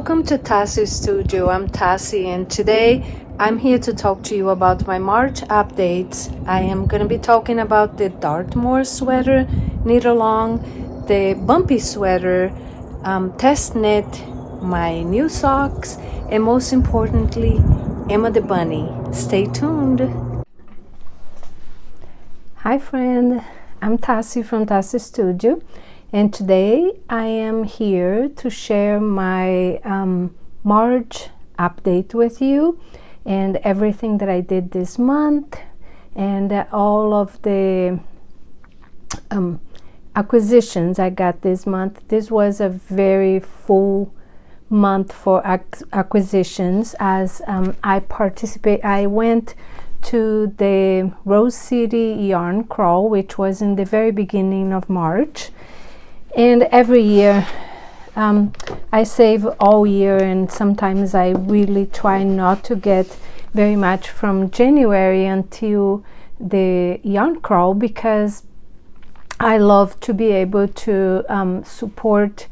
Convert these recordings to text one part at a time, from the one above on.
Welcome to Tchau Studio. I'm Tassie, and today I'm here to talk to you about my March updates. I am going to be talking about the Dartmoor Sweater knit along, the Bumpy Sweater test knit, my new socks, and most importantly, Emma the Bunny. Stay tuned. Hi friend, I'm Tassie from Tchau Studio. And today I am here to share my March update with you and everything that I did this month and all of the acquisitions I got this month. This was a very full month for acquisitions as I went to the Rose City yarn crawl, which was in the very beginning of March. And every year I save all year, and sometimes I really try not to get very much from January until the yarn crawl, because I love to be able to support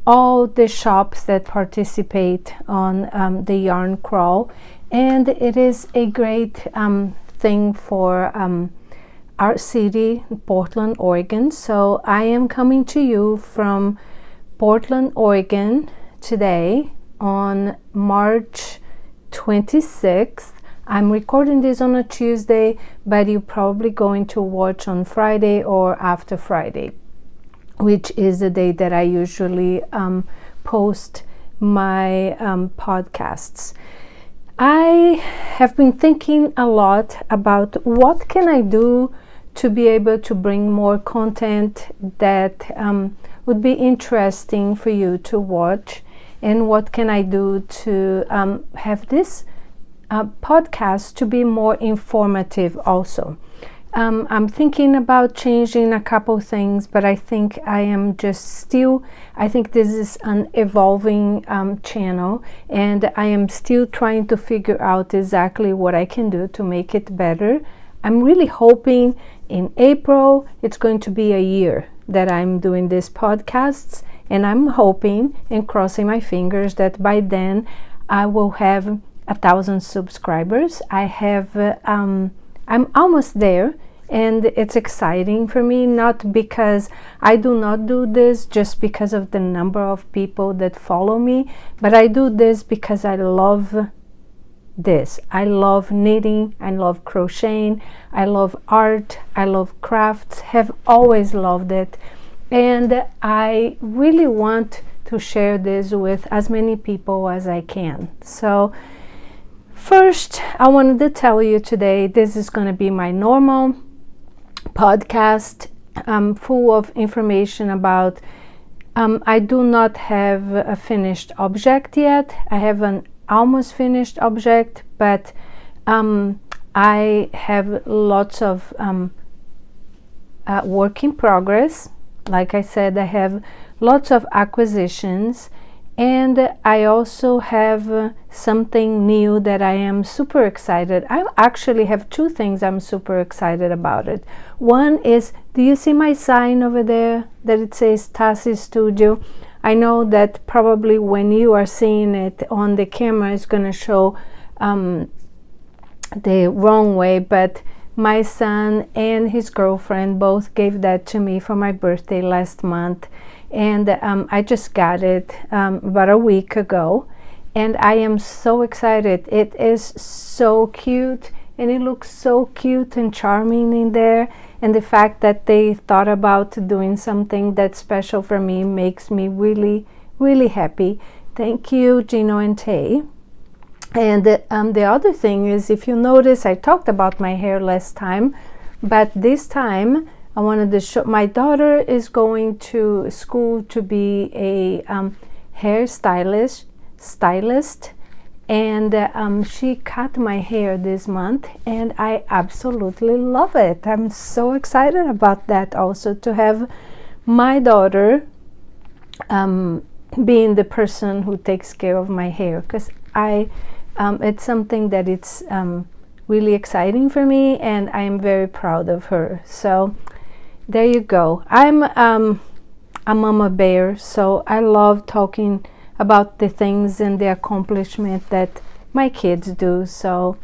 all the shops that participate on the yarn crawl, and it is a great thing for our city, Portland, Oregon. So I am coming to you from Portland, Oregon today on March 26th. I'm recording this on a Tuesday, but you're probably going to watch on Friday or after Friday, which is the day that I usually post my podcasts. I have been thinking a lot about what can I do to be able to bring more content that would be interesting for you to watch, and what can I do to have this podcast to be more informative also. I'm thinking about changing a couple things, but I think I am I think this is an evolving channel, and I am still trying to figure out exactly what I can do to make it better. I'm really hoping in April it's going to be a year that I'm doing these podcasts, and I'm hoping and crossing my fingers that by then I will have 1,000 subscribers. I'm almost there, and it's exciting for me, not because I do not do this just because of the number of people that follow me, but I do this because I love this. I love knitting, I love crocheting, I love art, I love crafts, have always loved it, and I really want to share this with as many people as I can. So first, I wanted to tell you today, this is going to be my normal podcast, full of information about, I do not have a finished object yet. I have an almost finished object, but I have lots of work in progress. Like I said, I have lots of acquisitions, and I also have something new that I am super excited. I actually have two things I'm super excited about it. One is, do you see my sign over there that it says Tchau Studio? I know that probably when you are seeing it on the camera, it's going to show the wrong way, but my son and his girlfriend both gave that to me for my birthday last month, and I just got it about a week ago, and I am so excited. It is so cute, and it looks so cute and charming in there, and the fact that they thought about doing something that's special for me makes me really, really happy. Thank you, Gino and Tay. And the other thing is, if you notice, I talked about my hair last time, but this time I wanted to show, my daughter is going to school to be a hair stylist, and she cut my hair this month, and I absolutely love it. I'm so excited about that also, to have my daughter being the person who takes care of my hair, because it's something that it's really exciting for me, and I am very proud of her. So there you go. I'm a mama bear, so I love talking about the things and the accomplishment that my kids do. So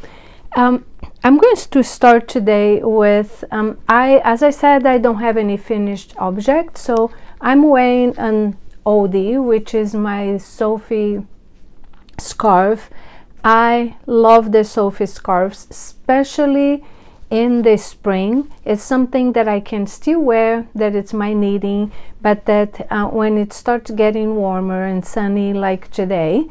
I'm going to start today with, as I said, I don't have any finished object, so I'm wearing an oldie, which is my Sophie scarf. I love the Sophie scarves, especially in the spring. It's something that I can still wear, that it's my knitting, but that when it starts getting warmer and sunny like today,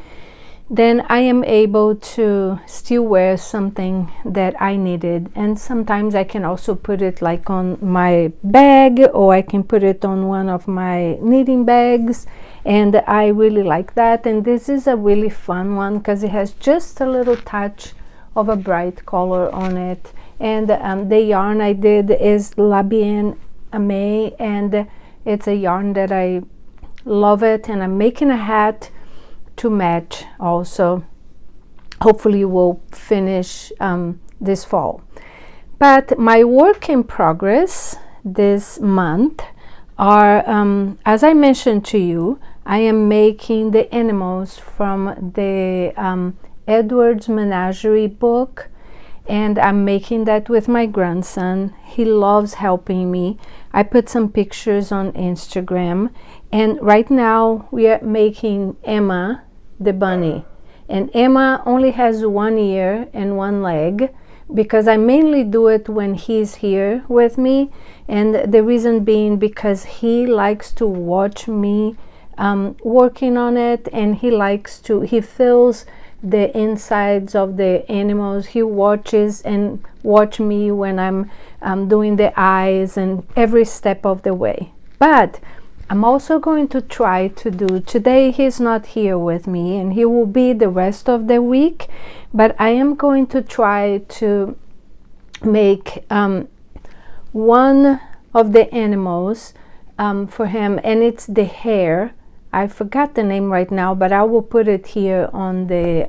then I am able to still wear something that I knitted. And sometimes I can also put it like on my bag, or I can put it on one of my knitting bags, and I really like that. And this is a really fun one because it has just a little touch of a bright color on it. And the yarn I did is La Bien Aimée, and it's a yarn that I love it, and I'm making a hat to match also. Hopefully we'll finish this fall. But my work in progress this month are, as I mentioned to you, I am making the animals from the Edward's Menagerie book, and I'm making that with my grandson. He loves helping me. I put some pictures on Instagram, and right now we are making Emma the bunny, and Emma only has 1 ear and 1 leg because I mainly do it when he's here with me, and the reason being because he likes to watch me working on it, and he feels the insides of the animals. He watch me when I'm doing the eyes and every step of the way. But I'm also going to try to do, today he's not here with me and he will be the rest of the week, but I am going to try to make one of the animals for him, and it's the hare. I forgot the name right now, but I will put it here on the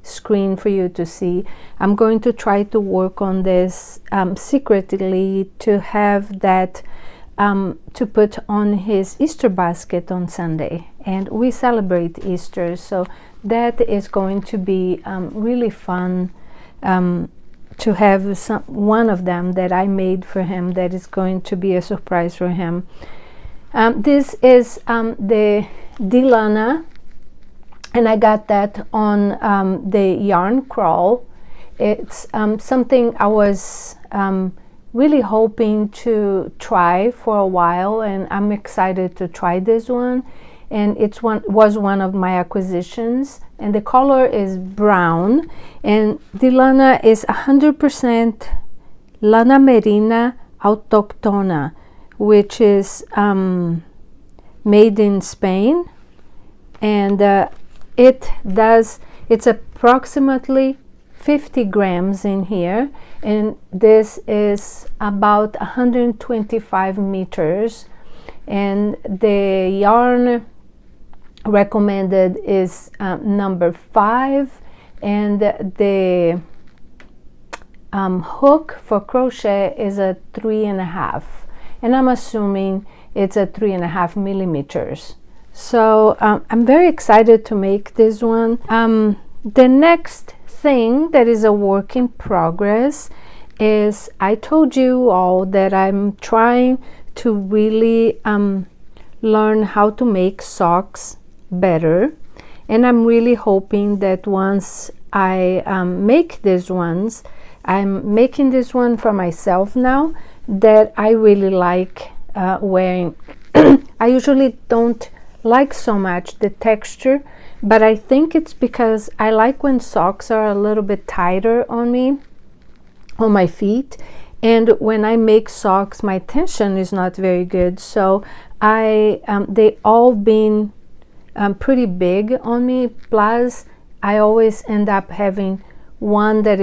screen for you to see. I'm going to try to work on this secretly to have that to put on his Easter basket on Sunday, and we celebrate Easter, so that is going to be really fun to have one of them that I made for him that is going to be a surprise for him. This is the Dilana, and I got that on the yarn crawl. It's something I was really hoping to try for a while, and I'm excited to try this one. And was one of my acquisitions, and the color is brown, and the lana is 100% lana merina autoctona, which is made in Spain, and it's approximately 50 grams in here, and this is about 125 meters, and the yarn recommended is number 5, and the hook for crochet is a 3.5, and I'm assuming it's a 3.5 millimeters. So I'm very excited to make this one. The next thing that is a work in progress is, I told you all that I'm trying to really learn how to make socks better, and I'm really hoping that once I make these ones, I'm making this one for myself now, that I really like wearing. I usually don't like so much the texture, but I think it's because I like when socks are a little bit tighter on me, on my feet, and when I make socks my tension is not very good, so they all been pretty big on me, plus I always end up having one that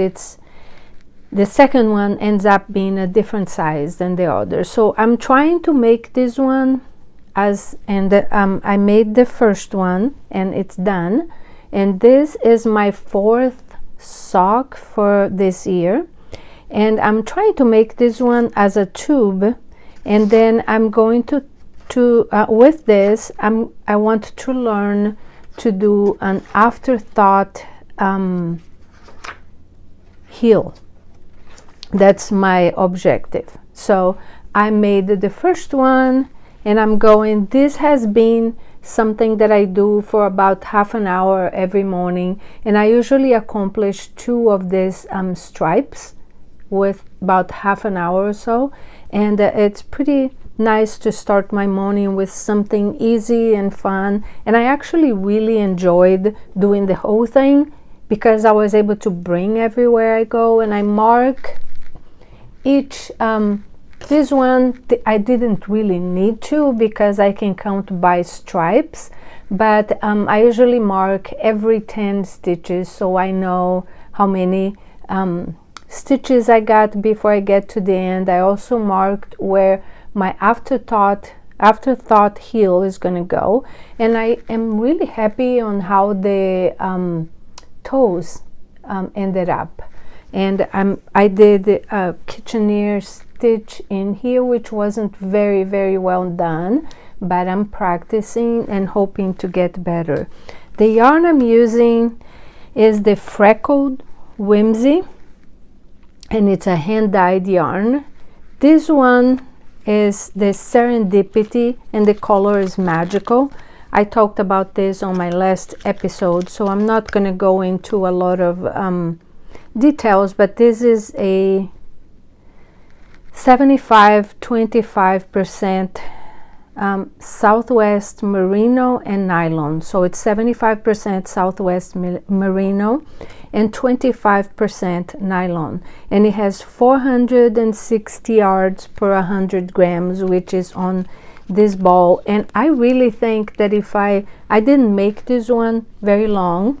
the second one ends up being a different size than the other. So I'm trying to make this one I made the first one and it's done, and this is my 4th sock for this year, and I'm trying to make this one as a tube, and then I'm going to with this I want to learn to do an afterthought heel. That's my objective. So I made the first one, and I'm going, this has been something that I do for about half an hour every morning, and I usually accomplish 2 of these stripes with about half an hour or so, and it's pretty nice to start my morning with something easy and fun. And I actually really enjoyed doing the whole thing because I was able to bring everywhere I go, and I mark each this one I didn't really need to because I can count by stripes, but I usually mark every 10 stitches so I know how many stitches I got before I get to the end. I also marked where my afterthought heel is going to go, and I am really happy on how the toes ended up. And I did a Kitchener stitch in here, which wasn't very well done, but I'm practicing and hoping to get better. The yarn I'm using is the Freckled Whimzy, and it's a hand-dyed yarn. This one is the Serendipity, and the color is Magical. I talked about this on my last episode, so I'm not going to go into a lot of details, but this is a 75-25% Southwest merino and nylon. So it's 75% Southwest merino and 25% nylon, and it has 460 yards per 100 grams, which is on this ball. And I really think that if I didn't make this one very long,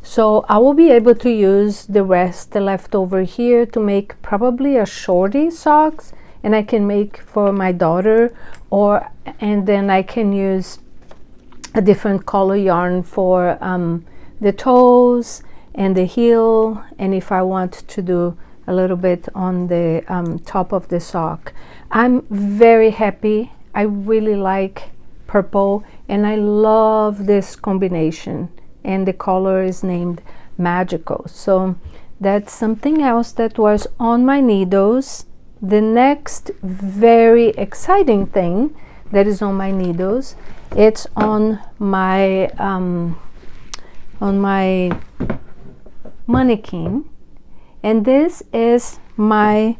so I will be able to use the rest left over here to make probably a shorty socks, and I can make for my daughter, and then I can use a different color yarn for the toes and the heel, and if I want to do a little bit on the top of the sock. I'm very happy. I really like purple, and I love this combination, and the color is named Magical. So that's something else that was on my needles. The next very exciting thing that is on my needles, it's on my mannequin, and this is my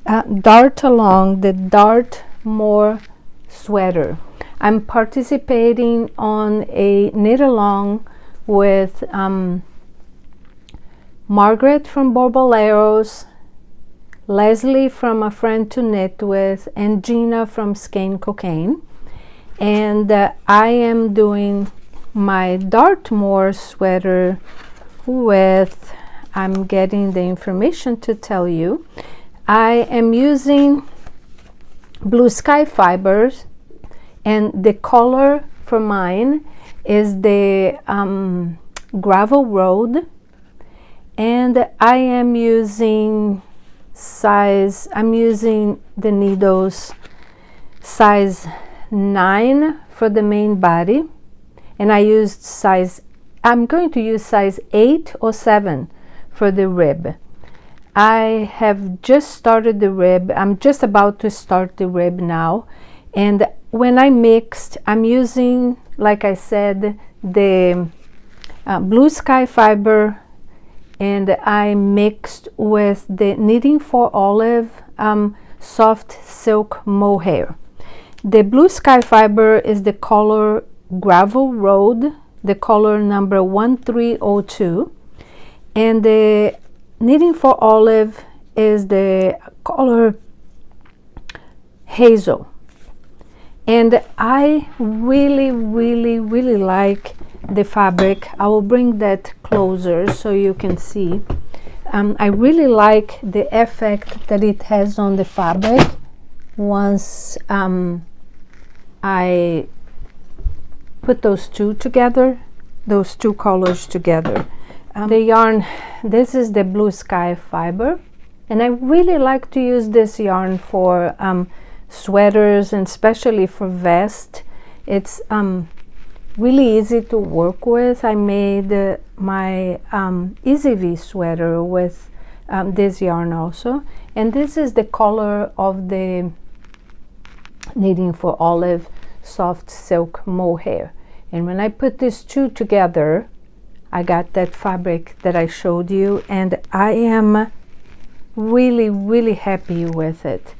the Dartmoor Sweater. I'm participating on a knit along with Margaret from Borboleros, Leslie from A Friend to Knit With, and Gina from Skein Cocaine. And I am doing my Dartmoor sweater with, I'm getting the information to tell you, I am using blue sky fibers, and the color for mine is the Gravel Road, and I am using I'm using the needles size 9 for the main body, and I'm going to use size 8 or 7 for the rib. I have just started the rib. I'm just about to start the rib now, and when I mixed, I'm using, like I said, the blue sky fiber, and I mixed with the Knitting for Olive soft silk mohair. The blue sky fiber is the color Gravel Road, the color number 1302, and the Knitting for Olive is the color Hazel. And I really like the fabric. I will bring that closer so you can see. I really like the effect that it has on the fabric once I put those two colors together. The yarn, this is the blue sky fiber, and I really like to use this yarn for sweaters, and especially for vest. It's really easy to work with. I made my Easy V sweater with this yarn also, and this is the color of the Knitting for Olive soft silk mohair. And when I put these two together, I got that fabric that I showed you, and I am really happy with it.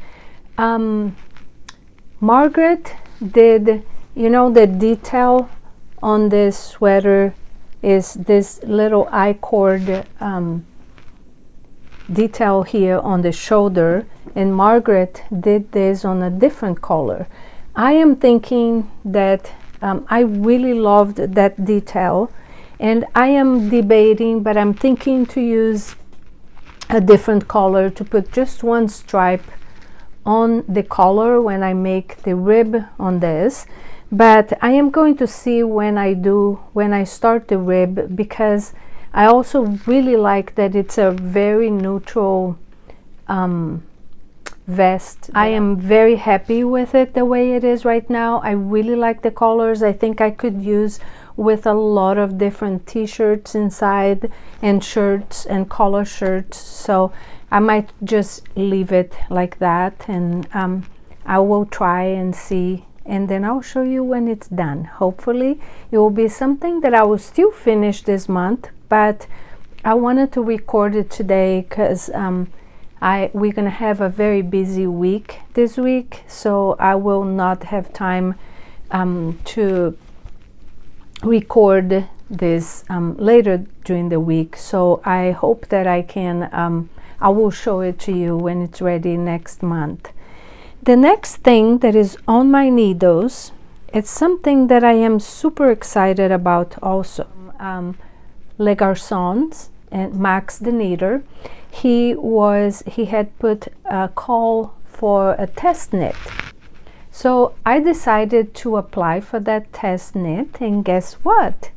Margaret did, you know, the detail on this sweater is this little I-cord detail here on the shoulder, and Margaret did this on a different color. I am thinking that I really loved that detail, and I am debating, but I'm thinking to use a different color, to put just one stripe on the collar when I make the rib on this. But I am going to see when I start the rib, because I also really like that it's a very neutral vest. I am very happy with it the way it is right now. I really like the colors. I think I could use with a lot of different t-shirts inside, and shirts and collar shirts, so I might just leave it like that, and I will try and see, and then I'll show you when it's done. Hopefully it will be something that I will still finish this month, but I wanted to record it today because we're gonna have a very busy week this week, so I will not have time to record this later during the week. So I hope that I can I will show it to you when it's ready next month. The next thing that is on my needles, it's something that I am super excited about also. Les Garçons and Max the Knitter, he had put a call for a test knit. So I decided to apply for that test knit, and guess what?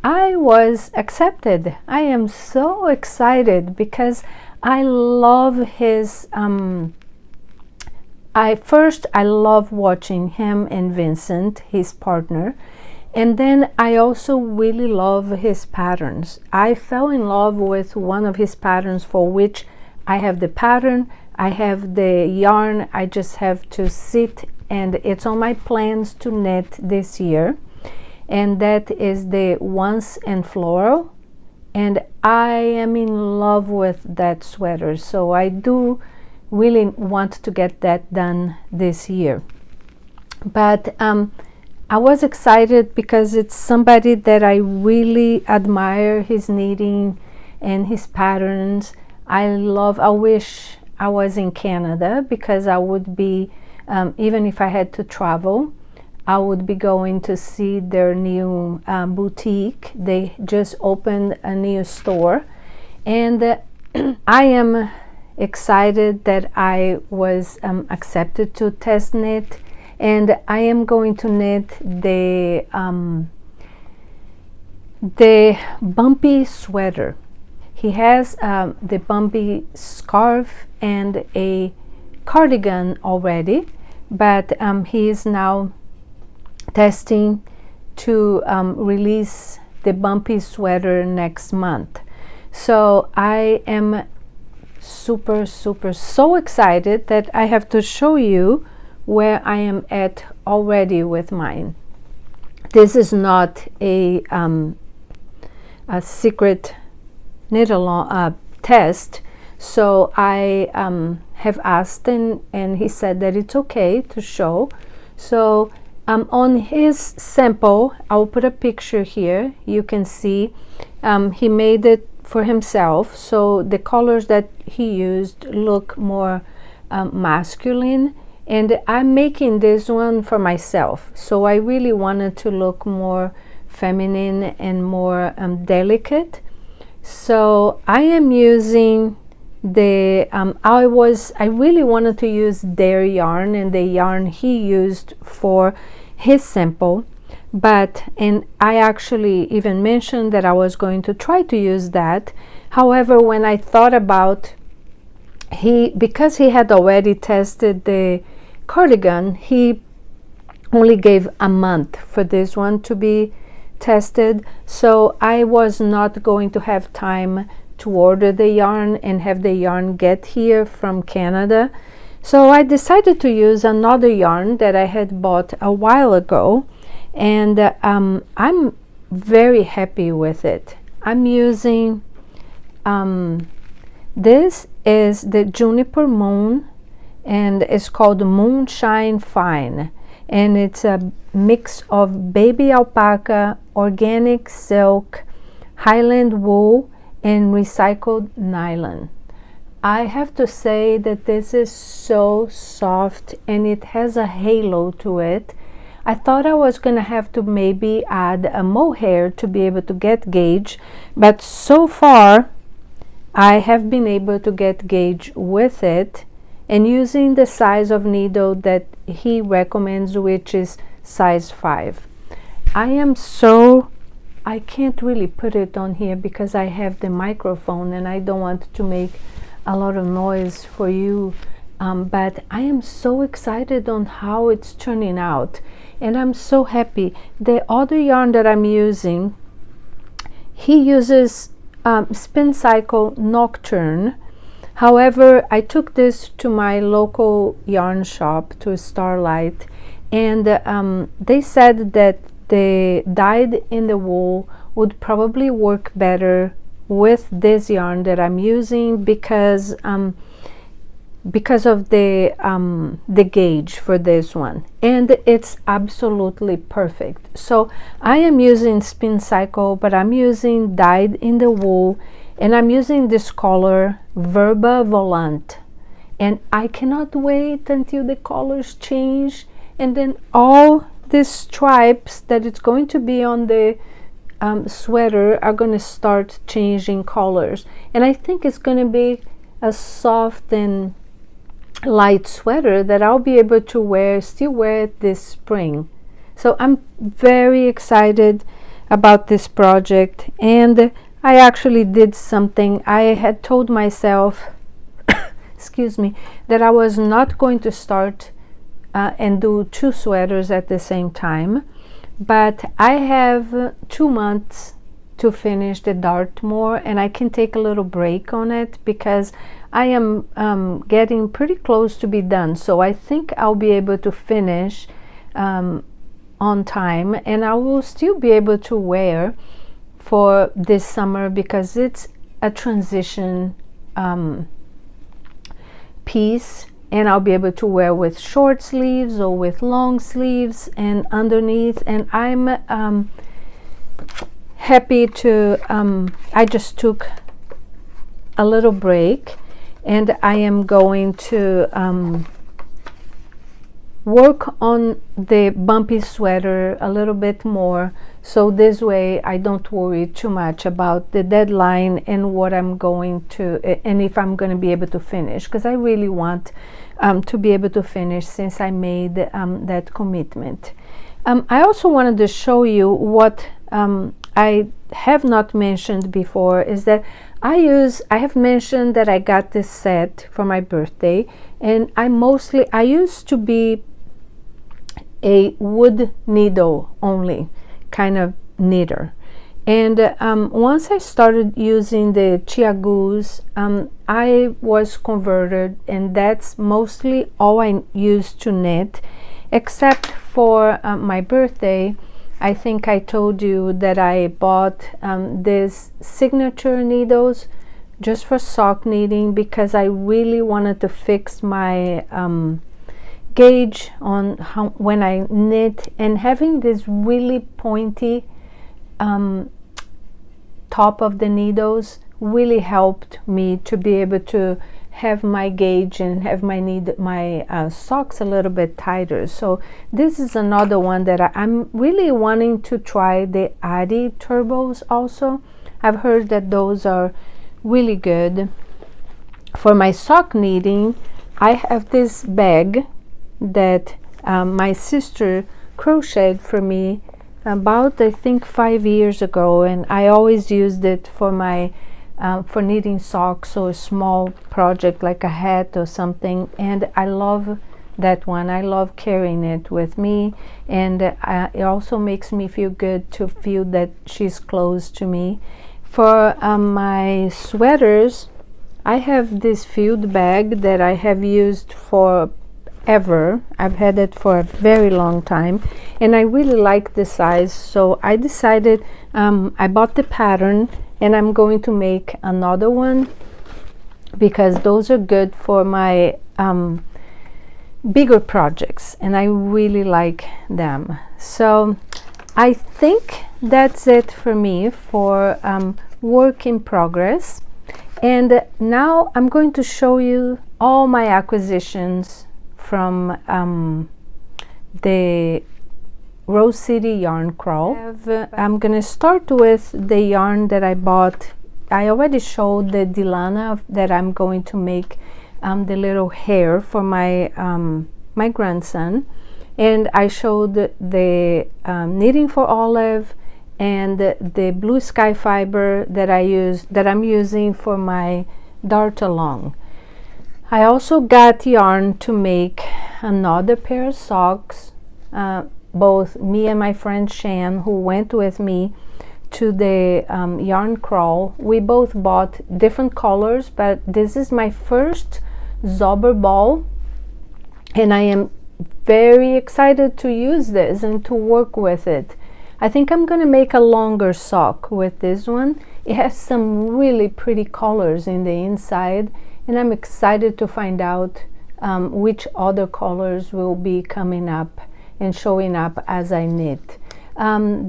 I was accepted. I am so excited because I love his I love watching him and Vincent, his partner, and then I also really love his patterns. I fell in love with one of his patterns, for which I have the pattern, I have the yarn, I just have to sit, and it's on my plans to knit this year, and that is the Once and Floral, and I am in love with that sweater, so I do really want to get that done this year. But I was excited because it's somebody that I really admire, his knitting and his patterns. I wish I was in Canada, because I would be even if I had to travel, I would be going to see their new boutique. They just opened a new store, and I am excited that I was accepted to test knit, and I am going to knit the Bumpy sweater. He has the Bumpy scarf and a cardigan already, but he is now testing to release the Bumpy sweater next month. So I am so excited that I have to show you where I am at already with mine. This is not a secret knit along test, so I have asked him, and he said that it's okay to show. So on his sample, I'll put a picture here. You can see he made it for himself, so the colors that he used look more masculine, and I'm making this one for myself, so I really wanted to look more feminine and more delicate. So I am using the I really wanted to use their yarn and the yarn he used for his sample, and I actually even mentioned that I was going to try to use that. However, when I thought about because he had already tested the cardigan, he only gave a month for this one to be tested, so I was not going to have time to order the yarn and have the yarn get here from Canada. So I decided to use another yarn that I had bought a while ago, and I'm very happy with it. I'm using this is the Juniper Moon, and it's called Moonshine Fine, and it's a mix of baby alpaca, organic silk, Highland wool, and recycled nylon. I have to say that this is so soft and it has a halo to it. I thought I was going to have to maybe add a mohair to be able to get gauge, but so far I have been able to get gauge with it, and using the size of needle that he recommends, which is size 5. I can't really put it on here because I have the microphone and I don't want to make a lot of noise for you, but I am so excited on how it's turning out, and I'm so happy. The other yarn that I'm using, he uses Spin Cycle Nocturne. However, I took this to my local yarn shop, to Starlight, and they said that the dyed in the wool would probably work better with this yarn that I'm using because of the gauge for this one, and it's absolutely perfect. So I am using Spin Cycle, but I'm using dyed in the wool, and I'm using this color Verba Volant, and I cannot wait until the colors change, and then all these stripes that it's going to be on the sweater are going to start changing colors, and I think it's going to be a soft and light sweater that I'll be able to still wear it this spring. So I'm very excited about this project, and I actually did something. I had told myself excuse me, that I was not going to start and do 2 sweaters at the same time, but I have 2 months to finish the Dartmoor, and I can take a little break on it because I am getting pretty close to be done. So I think I'll be able to finish on time, and I will still be able to wear for this summer because it's a transition piece, and I'll be able to wear with short sleeves or with long sleeves and underneath. And I'm happy to I just took a little break, and I am going to work on the Bumpy sweater a little bit more, so this way I don't worry too much about the deadline and what I'm going to, and if I'm going to be able to finish, because I really want to be able to finish since I made that commitment. I also wanted to show you what I have not mentioned before, is that I have mentioned that I got this set for my birthday, and I used to be a wood needle only kind of knitter, and once I started using the Tchau's, I was converted, and that's mostly all I used to knit, except for my birthday. I think I told you that I bought these signature needles just for sock knitting because I really wanted to fix my gauge on when I knit, and having this really pointy top of the needles really helped me to be able to have my gauge and have my socks a little bit tighter. So this is another one that I'm really wanting to try, the Addy turbos also. I've heard that those are really good. For my sock knitting, I have this bag that my sister crocheted for me about, I think, 5 years ago, and I always used it for my for knitting socks or a small project like a hat or something, and I love that one. I love carrying it with me, and it also makes me feel good to feel that she's close to me. For my sweaters, I have this field bag that I have used for ever. I've had it for a very long time, and I really like the size, so I decided I bought the pattern, and I'm going to make another one because those are good for my bigger projects, and I really like them. So I think that's it for me for work in progress. And now I'm going to show you all my acquisitions from the Rose City Yarn Crawl. I'm going to start with the yarn that I bought. I already showed the Dilana that I'm going to make the little hair for my my grandson, and I showed the Knitting for Olive and the blue sky fiber that I'm using for my dart along. I also got yarn to make another pair of socks. Both me and my friend Shan, who went with me to the yarn crawl, we both bought different colors, but this is my first Zobber ball, and I am very excited to use this and to work with it. I think I'm going to make a longer sock with this one. It has some really pretty colors in the inside, and I'm excited to find out which other colors will be coming up and showing up as I knit.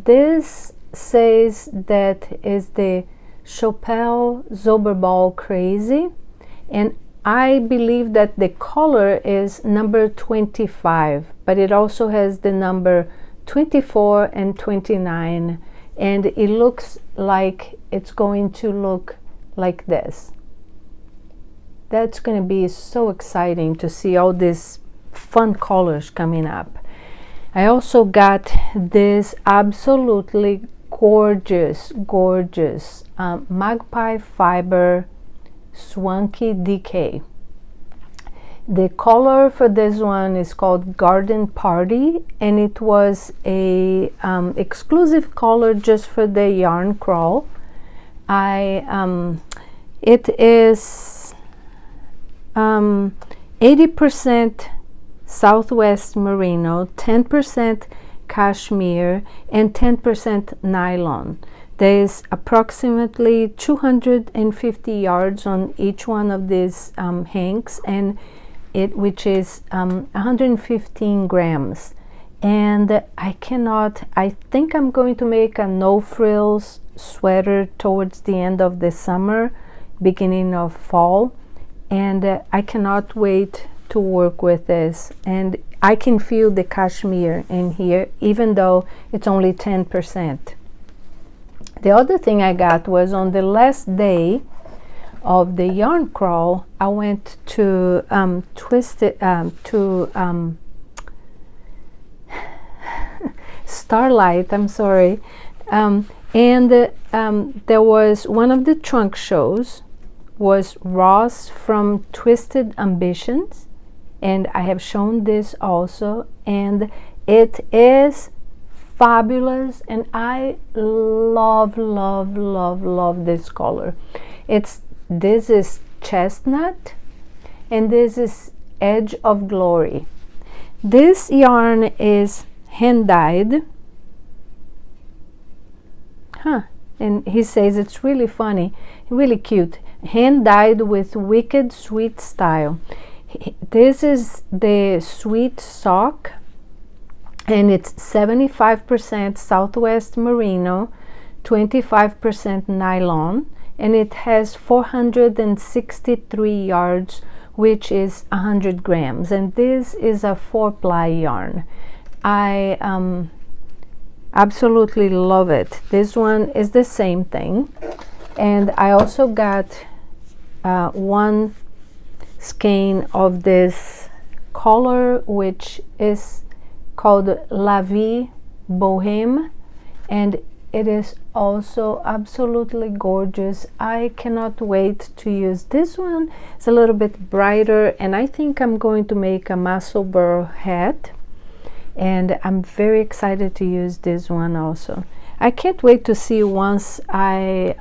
This says that is the Chopel Zobber Ball Crazy, and I believe that the color is number 25, but it also has the number 24 and 29, and it looks like it's going to look like this. That's going to be so exciting to see all these fun colors coming up. I also got this absolutely gorgeous magpie fiber Swanky DK. The color for this one is called Garden Party, and it was a exclusive color just for the yarn crawl. It is 80% Southwest Merino, 10% cashmere, and 10% nylon. There's approximately 250 yards on each one of these hanks, and which is 115 grams. And I think I'm going to make a no frills sweater towards the end of the summer, beginning of fall, and I cannot wait to work with this. And I can feel the cashmere in here, even though it's only 10%. The other thing I got was on the last day of the yarn crawl, I went to Starlight, I'm sorry, and there was one of the trunk shows was Ross from Twisted Ambitions, and I have shown this also, and it is fabulous, and I love this color. This is Chestnut, and this is Edge of Glory. This yarn is hand dyed, and he says it's really funny, really cute, hand dyed with Wicked Sweet style. This is the sweet sock, and it's 75% Southwest Merino, 25% nylon, and it has 463 yards, which is 100 grams, and this is a 4-ply yarn. I absolutely love it. This one is the same thing, and I also got one skein of this color, which is called La Vie Bohème, and it is also absolutely gorgeous. I cannot wait to use this one. It's a little bit brighter, and I think I'm going to make a muscle burr hat, and I'm very excited to use this one also. I can't wait to see once I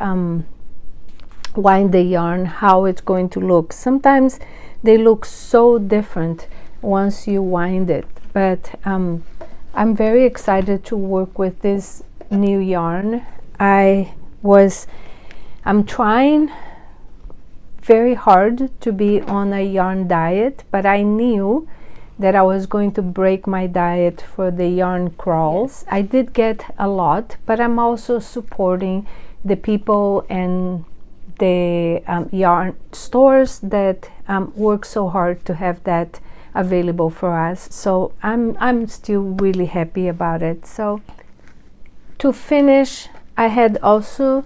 wind the yarn how it's going to look. Sometimes they look so different once you wind it, but I'm very excited to work with this new yarn. I'm trying very hard to be on a yarn diet, but I knew that I was going to break my diet for the yarn crawls. I did get a lot, but I'm also supporting the people and the yarn stores that work so hard to have that available for us. So I'm still really happy about it. So to finish, I had also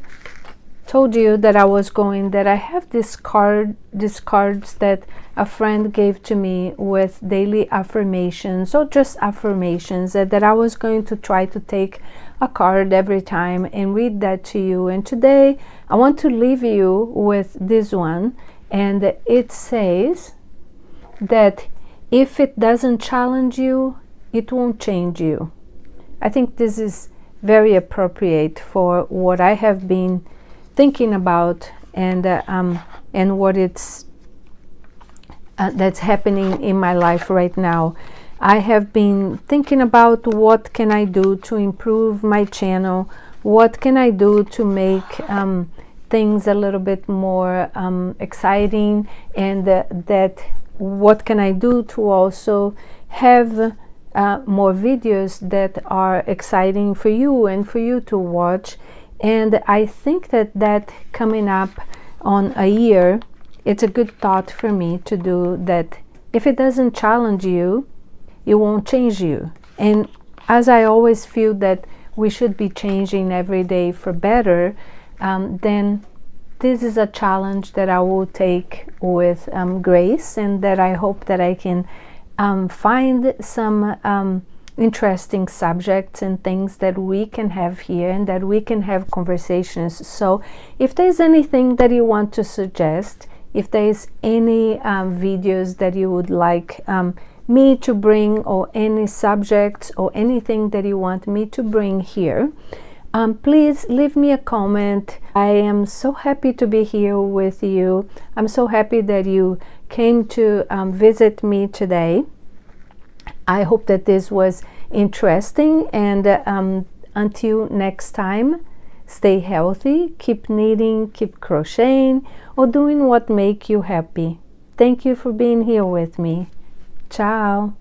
told you that I have these cards that a friend gave to me with daily affirmations, or just affirmations, that I was going to try to take a card every time and read that to you. And today I want to leave you with this one, and it says that if it doesn't challenge you, it won't change you. I think this is very appropriate for what I have been thinking about, and what it's that's happening in my life right now. I have been thinking about what can I do to improve my channel, what can I do to make things a little bit more exciting, and that what can I do to also have more videos that are exciting for you and for you to watch. And I think that coming up on a year, it's a good thought for me to do that. If it doesn't challenge you, it won't change you. And as I always feel that we should be changing every day for better, then this is a challenge that I will take with grace, and that I hope that I can find some interesting subjects and things that we can have here, and that we can have conversations. So if there's anything that you want to suggest, if there's any videos that you would like me to bring, or any subjects or anything that you want me to bring here, please leave me a comment. I am so happy to be here with you. I'm so happy that you came to visit me today. I hope that this was interesting, and until next time, stay healthy, keep knitting, keep crocheting, or doing what makes you happy. Thank you for being here with me. Ciao.